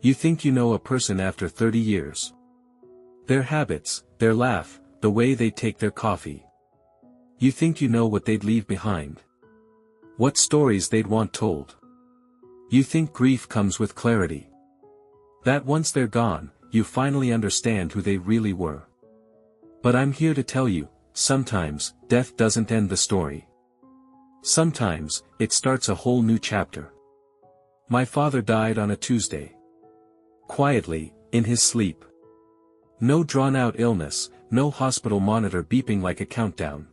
You think you know a person after 30 years. Their habits, their laugh, the way they take their coffee. You think you know what they'd leave behind. What stories they'd want told. You think grief comes with clarity. That once they're gone, you finally understand who they really were. But I'm here to tell you, sometimes, death doesn't end the story. Sometimes, it starts a whole new chapter. My father died on a Tuesday. Quietly, in his sleep. No drawn-out illness, no hospital monitor beeping like a countdown.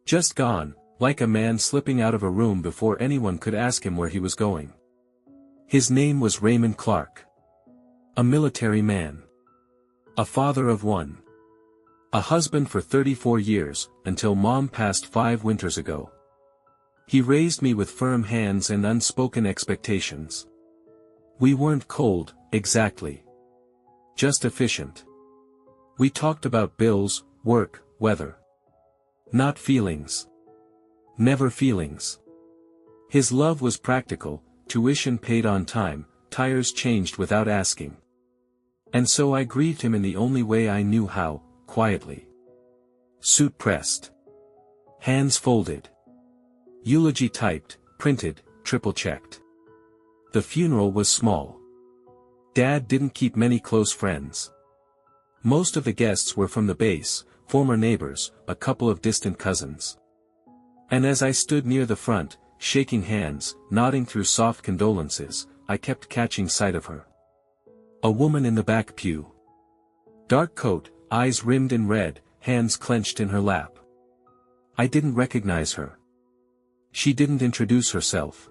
Just gone, like a man slipping out of a room before anyone could ask him where he was going. His name was Raymond Clark. A military man. A father of one. A husband for 34 years, until Mom passed 5 winters ago. He raised me with firm hands and unspoken expectations. We weren't cold, exactly. Just efficient. We talked about bills, work, weather. Not feelings. Never feelings. His love was practical, tuition paid on time, tires changed without asking. And so I grieved him in the only way I knew how, quietly. Suit pressed. Hands folded. Eulogy typed, printed, triple-checked. The funeral was small. Dad didn't keep many close friends. Most of the guests were from the base, former neighbors, a couple of distant cousins. And as I stood near the front, shaking hands, nodding through soft condolences, I kept catching sight of her. A woman in the back pew. Dark coat, eyes rimmed in red, hands clenched in her lap. I didn't recognize her. She didn't introduce herself.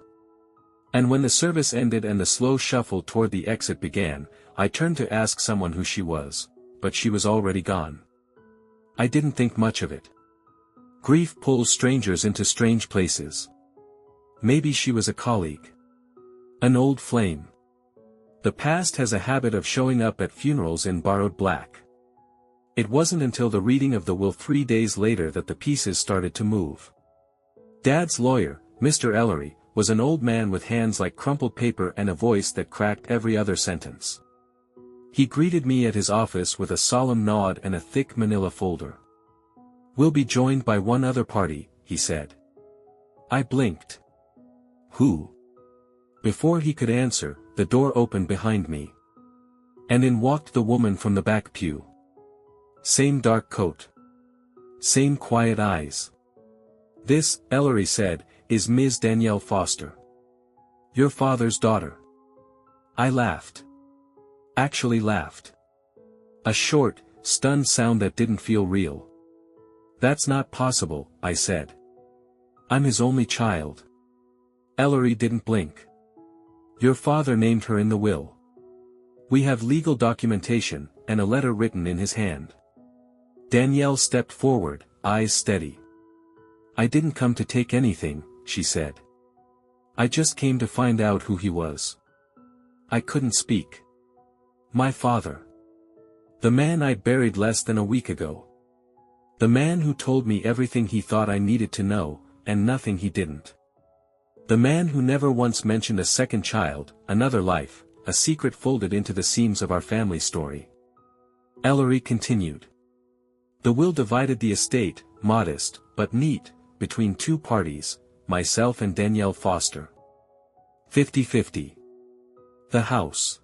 And when the service ended and the slow shuffle toward the exit began, I turned to ask someone who she was, but she was already gone. I didn't think much of it. Grief pulls strangers into strange places. Maybe she was a colleague. An old flame. The past has a habit of showing up at funerals in borrowed black. It wasn't until the reading of the will 3 days later that the pieces started to move. Dad's lawyer, Mr. Ellery, was an old man with hands like crumpled paper and a voice that cracked every other sentence. He greeted me at his office with a solemn nod and a thick manila folder. "We'll be joined by one other party," he said. I blinked. "Who?" Before he could answer, the door opened behind me. And in walked the woman from the back pew. Same dark coat. Same quiet eyes. "This," Ellery said, "is Ms. Danielle Foster. Your father's daughter." I laughed. Actually laughed. A short, stunned sound that didn't feel real. "That's not possible," I said. "I'm his only child." Ellery didn't blink. "Your father named her in the will. We have legal documentation, and a letter written in his hand." Danielle stepped forward, eyes steady. "I didn't come to take anything," she said. "I just came to find out who he was." I couldn't speak. My father. The man I'd buried less than a week ago. The man who told me everything he thought I needed to know, and nothing he didn't. The man who never once mentioned a second child, another life, a secret folded into the seams of our family story. Ellery continued. The will divided the estate, modest, but neat, between 2 parties, myself and Danielle Foster. 50-50. The house.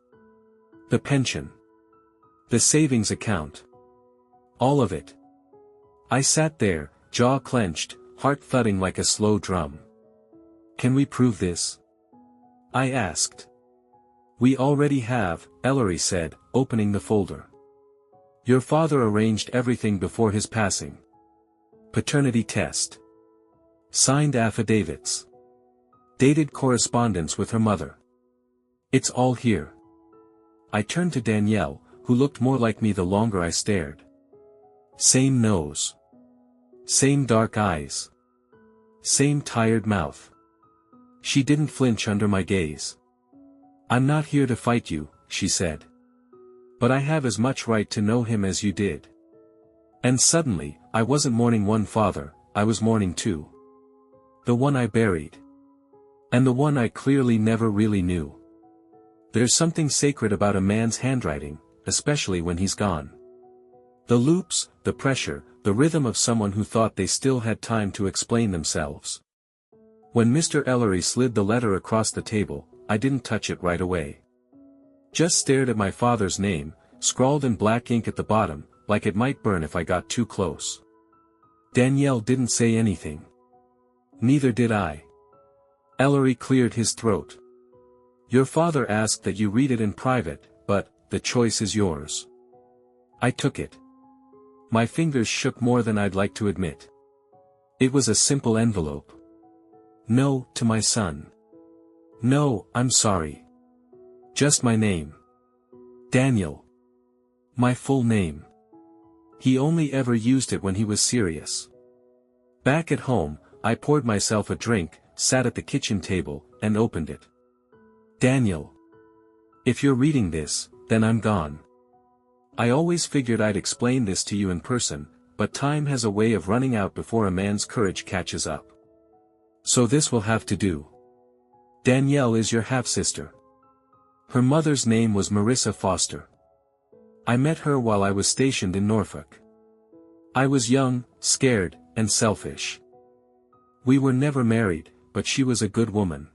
The pension. The savings account. All of it. I sat there, jaw clenched, heart thudding like a slow drum. "Can we prove this?" I asked. "We already have," Ellery said, opening the folder. "Your father arranged everything before his passing. Paternity test. Signed affidavits. Dated correspondence with her mother. It's all here." I turned to Danielle, who looked more like me the longer I stared. Same nose. Same dark eyes. Same tired mouth. She didn't flinch under my gaze. "I'm not here to fight you," she said. "But I have as much right to know him as you did." And suddenly, I wasn't mourning one father, I was mourning 2. The one I buried. And the one I clearly never really knew. There's something sacred about a man's handwriting, especially when he's gone. The loops, the pressure, the rhythm of someone who thought they still had time to explain themselves. When Mr. Ellery slid the letter across the table, I didn't touch it right away. Just stared at my father's name, scrawled in black ink at the bottom, like it might burn if I got too close. Danielle didn't say anything. Neither did I. Ellery cleared his throat. Your father asked that you read it in private, but, the choice is yours. I took it. My fingers shook more than I'd like to admit. It was a simple envelope. No, to my son. No, I'm sorry. Just my name. Daniel. My full name. He only ever used it when he was serious. Back at home, I poured myself a drink, sat at the kitchen table, and opened it. Daniel. If you're reading this, then I'm gone. I always figured I'd explain this to you in person, but time has a way of running out before a man's courage catches up. So this will have to do. Danielle is your half-sister. Her mother's name was Marissa Foster. I met her while I was stationed in Norfolk. I was young, scared, and selfish. We were never married, but she was a good woman.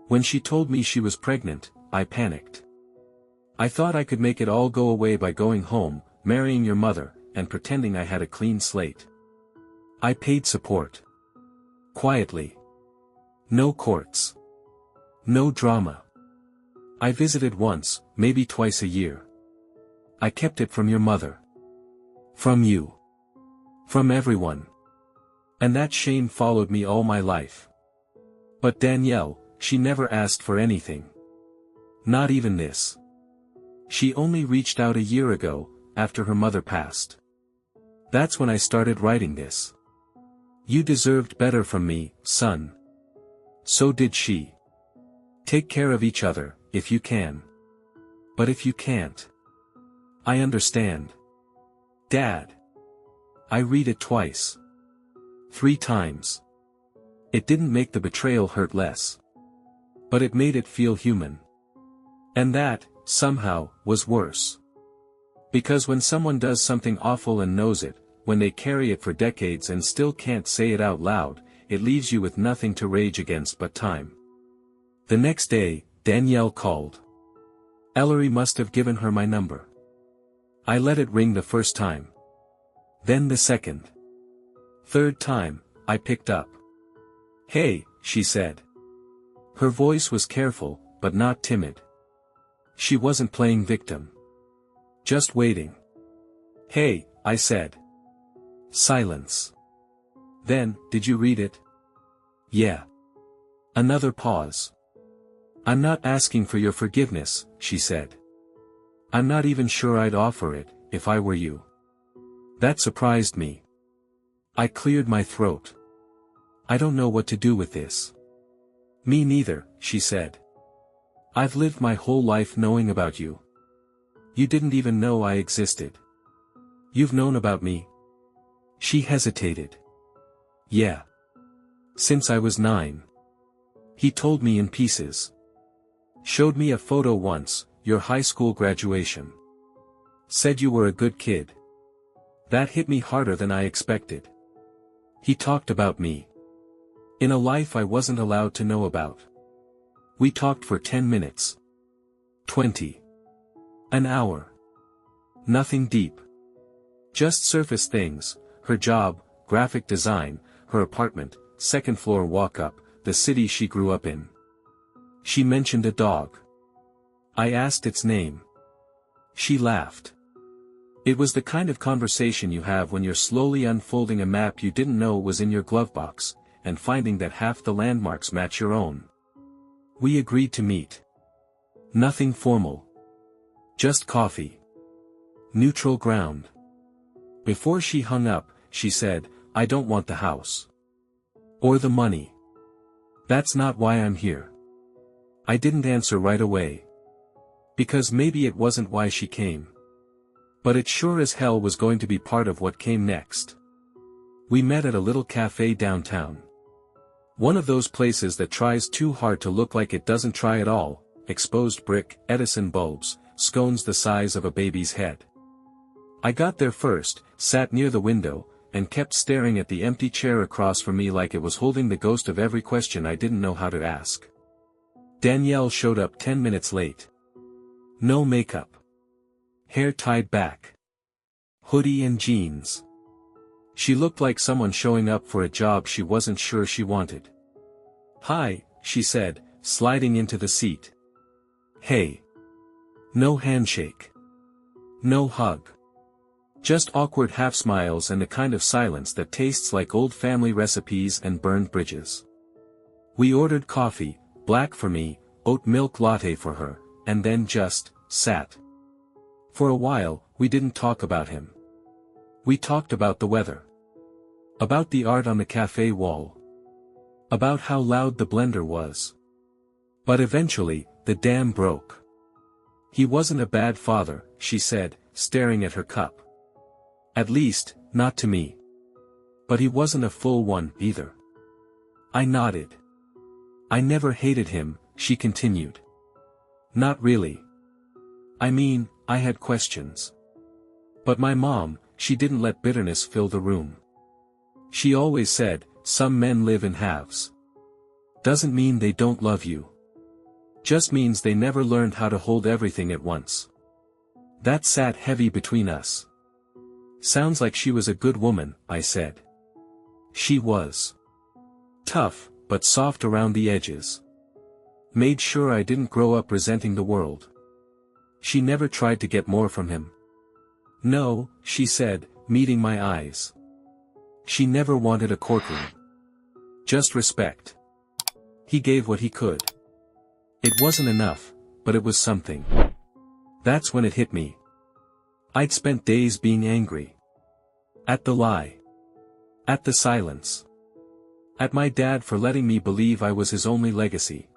When she told me she was pregnant, I panicked. I thought I could make it all go away by going home, marrying your mother, and pretending I had a clean slate. I paid support. Quietly. No courts. No drama. I visited once, maybe twice a year. I kept it from your mother. From you. From everyone. And that shame followed me all my life. But Danielle, she never asked for anything. Not even this. She only reached out a year ago, after her mother passed. That's when I started writing this. You deserved better from me, son. So did she. Take care of each other, if you can. But if you can't. I understand. Dad. I read it twice. 3 times. It didn't make the betrayal hurt less. But it made it feel human. And that, somehow, was worse. Because when someone does something awful and knows it, when they carry it for decades and still can't say it out loud, it leaves you with nothing to rage against but time. The next day, Danielle called. Ellery must have given her my number. I let it ring the first time. Then the second. Third time, I picked up. Hey, she said. Her voice was careful, but not timid. She wasn't playing victim. Just waiting. Hey, I said. Silence. Then, did you read it? Yeah. Another pause. I'm not asking for your forgiveness, she said. I'm not even sure I'd offer it, if I were you. That surprised me. I cleared my throat. I don't know what to do with this. Me neither, she said. I've lived my whole life knowing about you. You didn't even know I existed. You've known about me. She hesitated. Yeah. Since I was 9. He told me in pieces. Showed me a photo once, your high school graduation. Said you were a good kid. That hit me harder than I expected. He talked about me. In a life I wasn't allowed to know about. We talked for 10 minutes. 20. An hour. Nothing deep. Just surface things, her job, graphic design, her apartment, second floor walk-up, the city she grew up in. She mentioned a dog. I asked its name. She laughed. It was the kind of conversation you have when you're slowly unfolding a map you didn't know was in your glove box, and finding that half the landmarks match your own. We agreed to meet. Nothing formal. Just coffee. Neutral ground. Before she hung up, she said, I don't want the house. Or the money. That's not why I'm here. I didn't answer right away. Because maybe it wasn't why she came. But it sure as hell was going to be part of what came next. We met at a little cafe downtown. One of those places that tries too hard to look like it doesn't try at all, exposed brick, Edison bulbs, scones the size of a baby's head. I got there first, sat near the window, and kept staring at the empty chair across from me like it was holding the ghost of every question I didn't know how to ask. Danielle showed up 10 minutes late. No makeup. Hair tied back. Hoodie and jeans. She looked like someone showing up for a job she wasn't sure she wanted. "Hi," she said, sliding into the seat. "Hey." No handshake. No hug. Just awkward half-smiles and the kind of silence that tastes like old family recipes and burned bridges. We ordered coffee, black for me, oat milk latte for her, and then just sat. For a while, we didn't talk about him. We talked about the weather. About the art on the cafe wall. About how loud the blender was. But eventually, the dam broke. "He wasn't a bad father," she said, staring at her cup. "At least, not to me. But he wasn't a full one, either." I nodded. "I never hated him," she continued. "Not really. I mean, I had questions. But my mom, she didn't let bitterness fill the room. She always said, some men live in halves. Doesn't mean they don't love you. Just means they never learned how to hold everything at once." That sat heavy between us. "Sounds like she was a good woman," I said. "She was. Tough, but soft around the edges. Made sure I didn't grow up resenting the world. She never tried to get more from him." "No," she said, meeting my eyes. "She never wanted a courtroom. Just respect. He gave what he could. It wasn't enough, but it was something." That's when it hit me. I'd spent days being angry. At the lie. At the silence. At my dad for letting me believe I was his only legacy.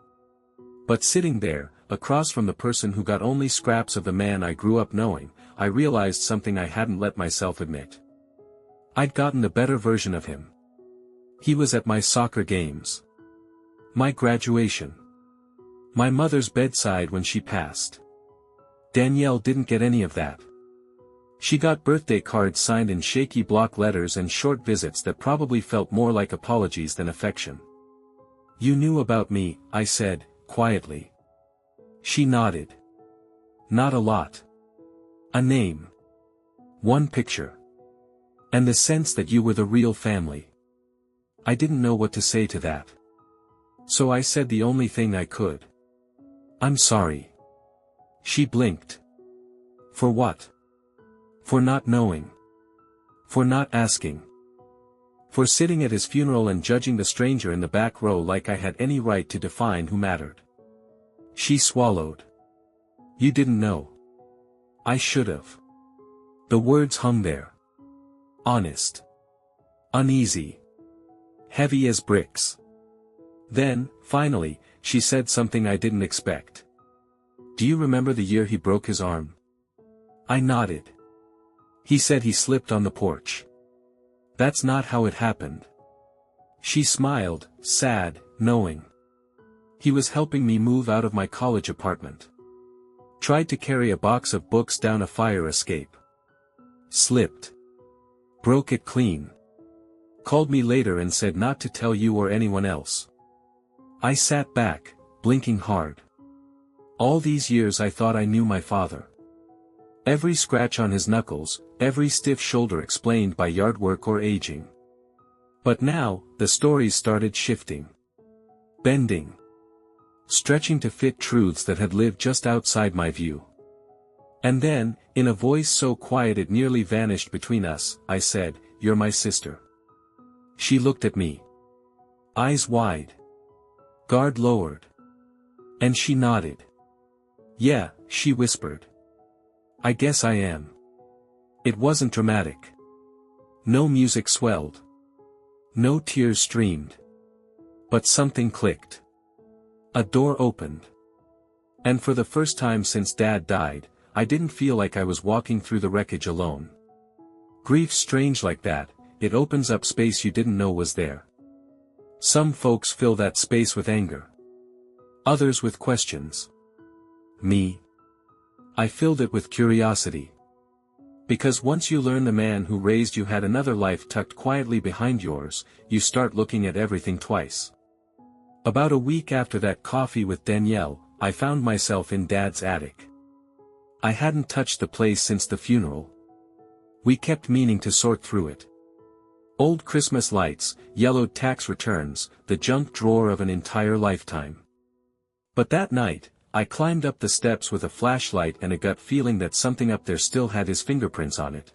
But sitting there, across from the person who got only scraps of the man I grew up knowing, I realized something I hadn't let myself admit. I'd gotten a better version of him. He was at my soccer games. My graduation. My mother's bedside when she passed. Danielle didn't get any of that. She got birthday cards signed in shaky block letters and short visits that probably felt more like apologies than affection. "You knew about me," I said, quietly. She nodded. "Not a lot. A name. One picture. And the sense that you were the real family." I didn't know what to say to that. So I said the only thing I could. "I'm sorry." She blinked. "For what?" "For not knowing. For not asking. For sitting at his funeral and judging the stranger in the back row like I had any right to define who mattered." She swallowed. "You didn't know." "I should've." The words hung there. Honest. Uneasy. Heavy as bricks. Then, finally, she said something I didn't expect. "Do you remember the year he broke his arm?" I nodded. "He said he slipped on the porch. That's not how it happened." She smiled, sad, knowing. "He was helping me move out of my college apartment. Tried to carry a box of books down a fire escape. Slipped. Broke it clean. Called me later and said not to tell you or anyone else." I sat back, blinking hard. All these years I thought I knew my father. Every scratch on his knuckles, every stiff shoulder explained by yard work or aging. But now, the stories started shifting. Bending. Stretching to fit truths that had lived just outside my view. And then, in a voice so quiet it nearly vanished between us, I said, "You're my sister." She looked at me. Eyes wide. Guard lowered. And she nodded. "Yeah," she whispered. "I guess I am." It wasn't dramatic. No music swelled. No tears streamed. But something clicked. A door opened. And for the first time since Dad died, I didn't feel like I was walking through the wreckage alone. Grief's strange like that, it opens up space you didn't know was there. Some folks fill that space with anger. Others with questions. Me? I filled it with curiosity. Because once you learn the man who raised you had another life tucked quietly behind yours, you start looking at everything twice. About a week after that coffee with Danielle, I found myself in Dad's attic. I hadn't touched the place since the funeral. We kept meaning to sort through it. Old Christmas lights, yellowed tax returns, the junk drawer of an entire lifetime. But that night, I climbed up the steps with a flashlight and a gut feeling that something up there still had his fingerprints on it.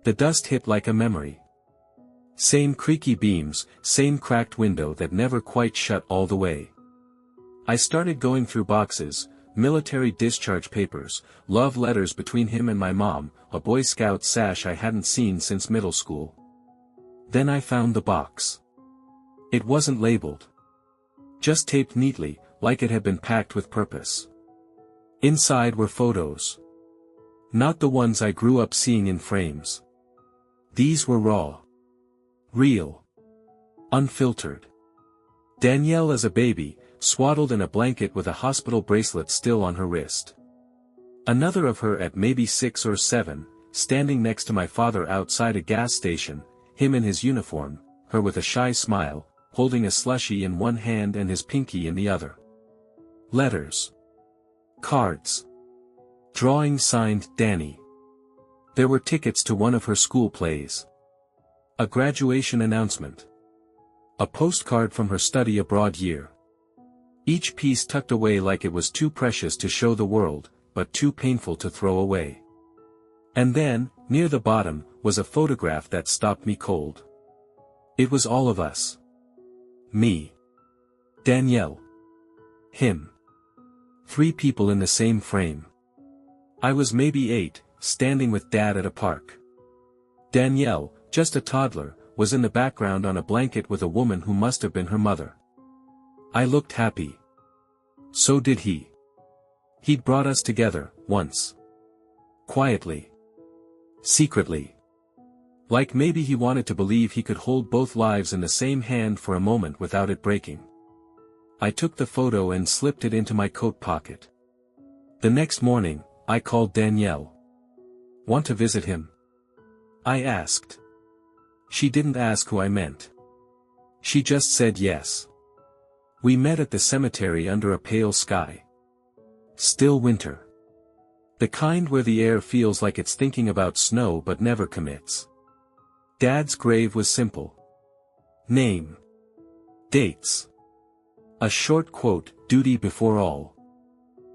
The dust hit like a memory. Same creaky beams, same cracked window that never quite shut all the way. I started going through boxes, military discharge papers, love letters between him and my mom, a Boy Scout sash I hadn't seen since middle school. Then I found the box. It wasn't labeled. Just taped neatly, like it had been packed with purpose. Inside were photos. Not the ones I grew up seeing in frames. These were raw. Real. Unfiltered. Danielle as a baby, swaddled in a blanket with a hospital bracelet still on her wrist. Another of her at maybe 6 or 7, standing next to my father outside a gas station, him in his uniform, her with a shy smile, holding a slushie in one hand and his pinky in the other. Letters. Cards. Drawings signed Danny. There were tickets to one of her school plays. A graduation announcement. A postcard from her study abroad year. Each piece tucked away like it was too precious to show the world, but too painful to throw away. And then, near the bottom, was a photograph that stopped me cold. It was all of us. Me. Danielle. Him. 3 people in the same frame. I was maybe 8, standing with Dad at a park. Danielle, just a toddler, was in the background on a blanket with a woman who must have been her mother. I looked happy. So did he. He'd brought us together, once. Quietly. Secretly. Like maybe he wanted to believe he could hold both lives in the same hand for a moment without it breaking. I took the photo and slipped it into my coat pocket. The next morning, I called Danielle. Want to visit him? I asked. She didn't ask who I meant. She just said yes. We met at the cemetery under a pale sky. Still winter. The kind where the air feels like it's thinking about snow but never commits. Dad's grave was simple. Name. Dates. A short quote, duty before all.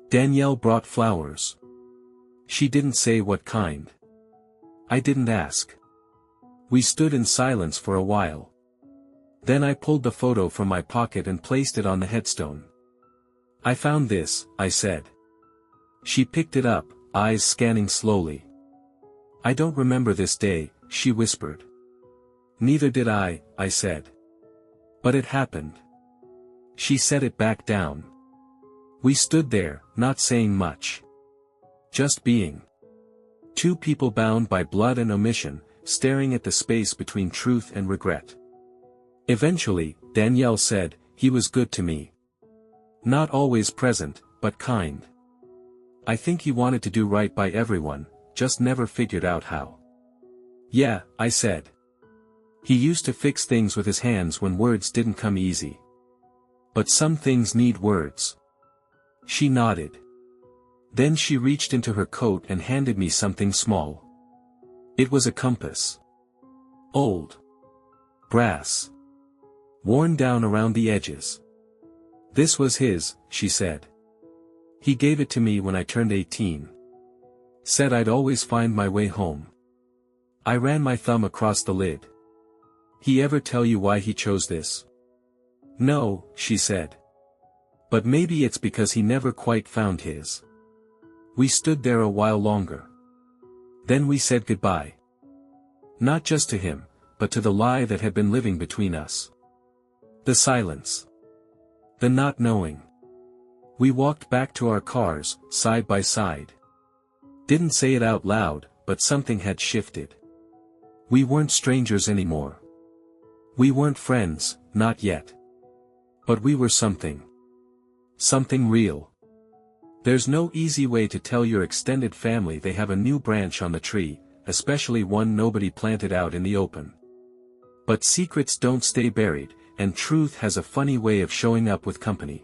Danielle brought flowers. She didn't say what kind. I didn't ask. We stood in silence for a while. Then I pulled the photo from my pocket and placed it on the headstone. I found this, I said. She picked it up, eyes scanning slowly. I don't remember this day, she whispered. Neither did I said. But it happened. She set it back down. We stood there, not saying much. Just being. 2 people bound by blood and omission, staring at the space between truth and regret. Eventually, Danielle said, he was good to me. Not always present, but kind. I think he wanted to do right by everyone, just never figured out how. Yeah, I said. He used to fix things with his hands when words didn't come easy. But some things need words. She nodded. Then she reached into her coat and handed me something small. It was a compass. Old. Brass. Worn down around the edges. This was his, she said. He gave it to me when I turned 18. Said I'd always find my way home. I ran my thumb across the lid. He ever tell you why he chose this? No, she said. But maybe it's because he never quite found his. We stood there a while longer. Then we said goodbye. Not just to him, but to the lie that had been living between us. The silence. The not knowing. We walked back to our cars, side by side. Didn't say it out loud, but something had shifted. We weren't strangers anymore. We weren't friends, not yet. But we were something. Something real. There's no easy way to tell your extended family they have a new branch on the tree, especially one nobody planted out in the open. But secrets don't stay buried, and truth has a funny way of showing up with company.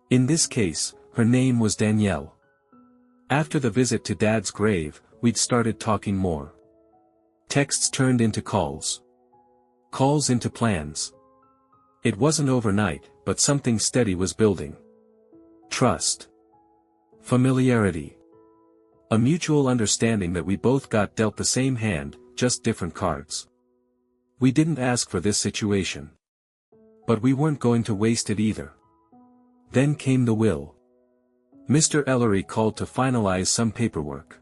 In this case, her name was Danielle. After the visit to Dad's grave, we'd started talking more. Texts turned into calls. Calls into plans. It wasn't overnight, but something steady was building. Trust. Familiarity. A mutual understanding that we both got dealt the same hand, just different cards. We didn't ask for this situation. But we weren't going to waste it either. Then came the will. Mr. Ellery called to finalize some paperwork.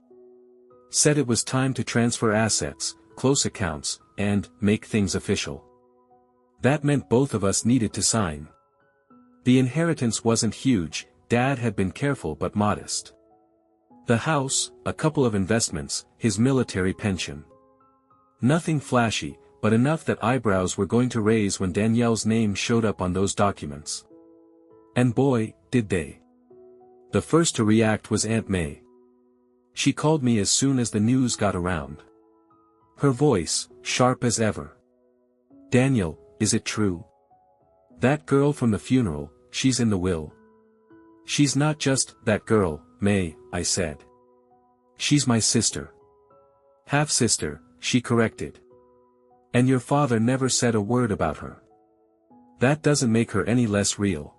Said it was time to transfer assets, close accounts, and make things official. That meant both of us needed to sign. The inheritance wasn't huge, Dad had been careful but modest. The house, a couple of investments, his military pension. Nothing flashy, but enough that eyebrows were going to raise when Danielle's name showed up on those documents. And boy, did they. The first to react was Aunt May. She called me as soon as the news got around. Her voice, sharp as ever. "Daniel, is it true? That girl from the funeral, she's in the will." "She's not just that girl, May," I said. "She's my sister." "Half-sister," she corrected. "And your father never said a word about her. That doesn't make her any less real."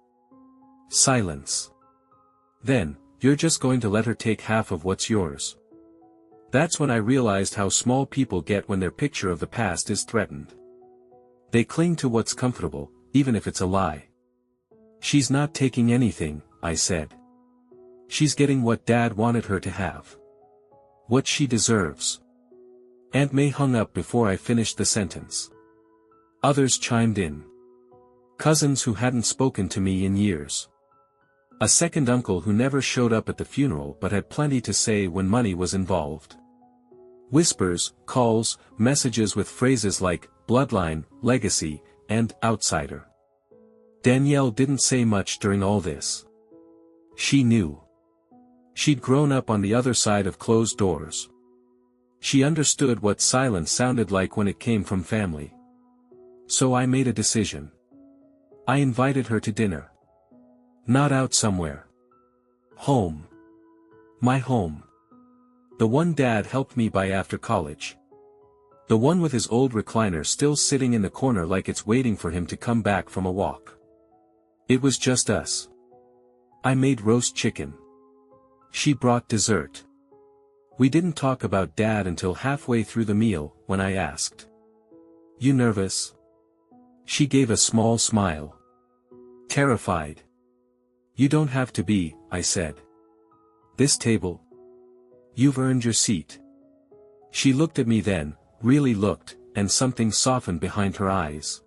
Silence. "Then, you're just going to let her take half of what's yours?" That's when I realized how small people get when their picture of the past is threatened. They cling to what's comfortable, even if it's a lie. "She's not taking anything," I said. "She's getting what Dad wanted her to have. What she deserves." Aunt May hung up before I finished the sentence. Others chimed in. Cousins who hadn't spoken to me in years. A second uncle who never showed up at the funeral but had plenty to say when money was involved. Whispers, calls, messages with phrases like, bloodline, legacy, and outsider. Danielle didn't say much during all this. She knew. She'd grown up on the other side of closed doors. She understood what silence sounded like when it came from family. So I made a decision. I invited her to dinner. Not out somewhere. Home. My home. The one Dad helped me buy after college. The one with his old recliner still sitting in the corner like it's waiting for him to come back from a walk. It was just us. I made roast chicken. She brought dessert. We didn't talk about Dad until halfway through the meal, when I asked. "You nervous?" She gave a small smile. "Terrified." "You don't have to be," I said. "This table? You've earned your seat." She looked at me then, really looked, and something softened behind her eyes.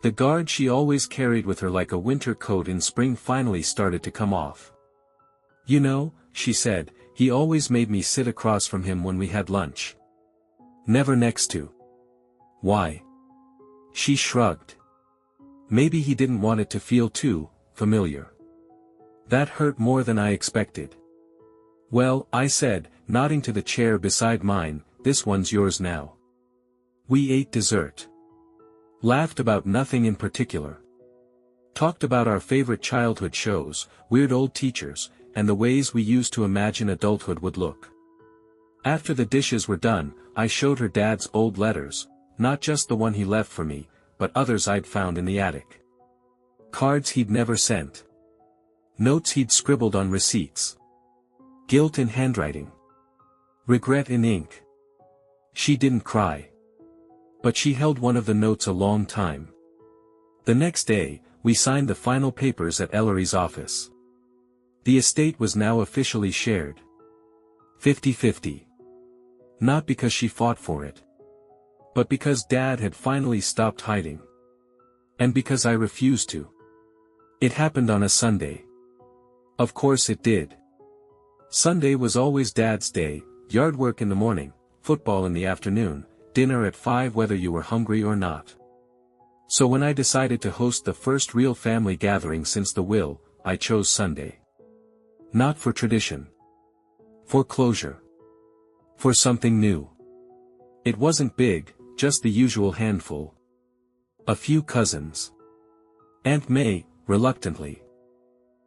The guard she always carried with her like a winter coat in spring finally started to come off. "You know," she said, "he always made me sit across from him when we had lunch. Never next to." "Why?" She shrugged. "Maybe he didn't want it to feel too familiar." That hurt more than I expected. "Well," I said, nodding to the chair beside mine, "this one's yours now." We ate dessert. Laughed about nothing in particular. Talked about our favorite childhood shows, weird old teachers, and the ways we used to imagine adulthood would look. After the dishes were done, I showed her Dad's old letters, not just the one he left for me, but others I'd found in the attic. Cards he'd never sent. Notes he'd scribbled on receipts. Guilt in handwriting. Regret in ink. She didn't cry. But she held one of the notes a long time. The next day, we signed the final papers at Ellery's office. The estate was now officially shared. 50-50. Not because she fought for it. But because Dad had finally stopped hiding. And because I refused to. It happened on a Sunday. Of course it did. Sunday was always Dad's day, yard work in the morning, football in the afternoon, dinner at 5 whether you were hungry or not. So when I decided to host the first real family gathering since the will, I chose Sunday. Not for tradition. For closure. For something new. It wasn't big, just the usual handful. A few cousins. Aunt May, reluctantly.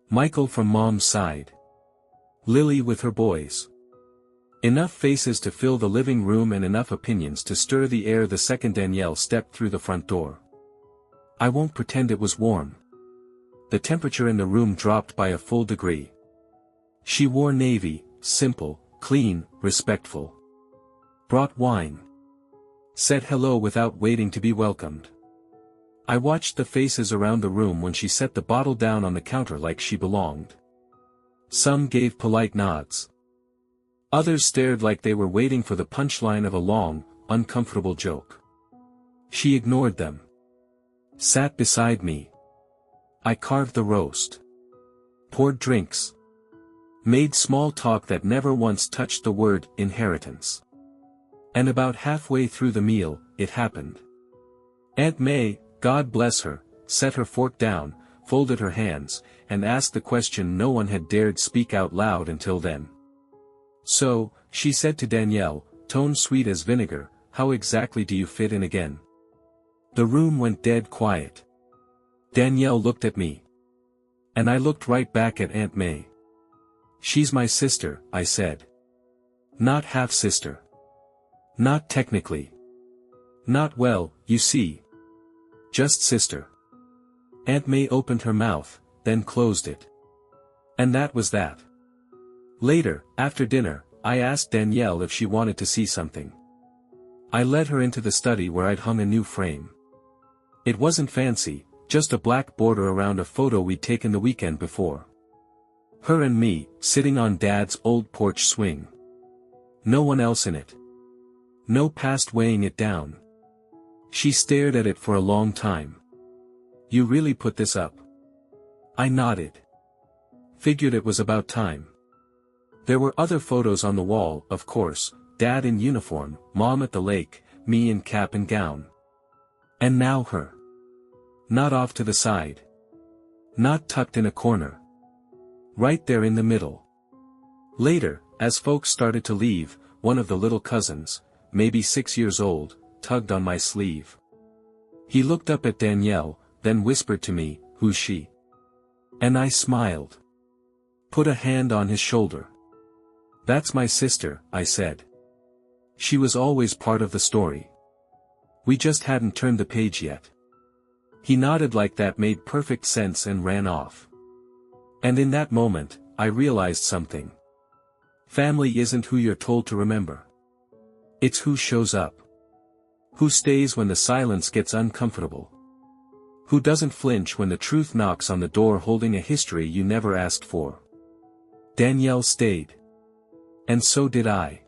Michael from Mom's side. Lily with her boys. Enough faces to fill the living room and enough opinions to stir the air the second Danielle stepped through the front door. I won't pretend it was warm. The temperature in the room dropped by a full degree. She wore navy, simple, clean, respectful. Brought wine. Said hello without waiting to be welcomed. I watched the faces around the room when she set the bottle down on the counter like she belonged. Some gave polite nods. Others stared like they were waiting for the punchline of a long, uncomfortable joke. She ignored them. Sat beside me. I carved the roast. Poured drinks. Made small talk that never once touched the word inheritance. And about halfway through the meal, it happened. Aunt May, God bless her, set her fork down, folded her hands, and asked the question no one had dared speak out loud until then. So, she said to Danielle, tone sweet as vinegar, how exactly do you fit in again? The room went dead quiet. Danielle looked at me. And I looked right back at Aunt May. She's my sister, I said. Not half-sister. Not technically. Not well, you see. Just sister. Aunt May opened her mouth, then closed it. And that was that. Later, after dinner, I asked Danielle if she wanted to see something. I led her into the study where I'd hung a new frame. It wasn't fancy, just a black border around a photo we'd taken the weekend before. Her and me, sitting on Dad's old porch swing. No one else in it. No past weighing it down. She stared at it for a long time. You really put this up? I nodded. Figured it was about time. There were other photos on the wall, of course, Dad in uniform, Mom at the lake, me in cap and gown. And now her. Not off to the side. Not tucked in a corner. Right there in the middle. Later, as folks started to leave, one of the little cousins, maybe 6 years old, tugged on my sleeve. He looked up at Danielle, then whispered to me, who's she? And I smiled. Put a hand on his shoulder. That's my sister, I said. She was always part of the story. We just hadn't turned the page yet. He nodded like that made perfect sense and ran off. And in that moment, I realized something. Family isn't who you're told to remember. It's who shows up. Who stays when the silence gets uncomfortable. Who doesn't flinch when the truth knocks on the door holding a history you never asked for. Danielle stayed. And so did I.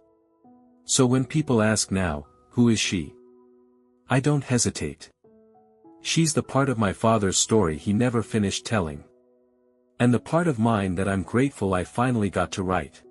So when people ask now, who is she? I don't hesitate. She's the part of my father's story he never finished telling. And the part of mine that I'm grateful I finally got to write.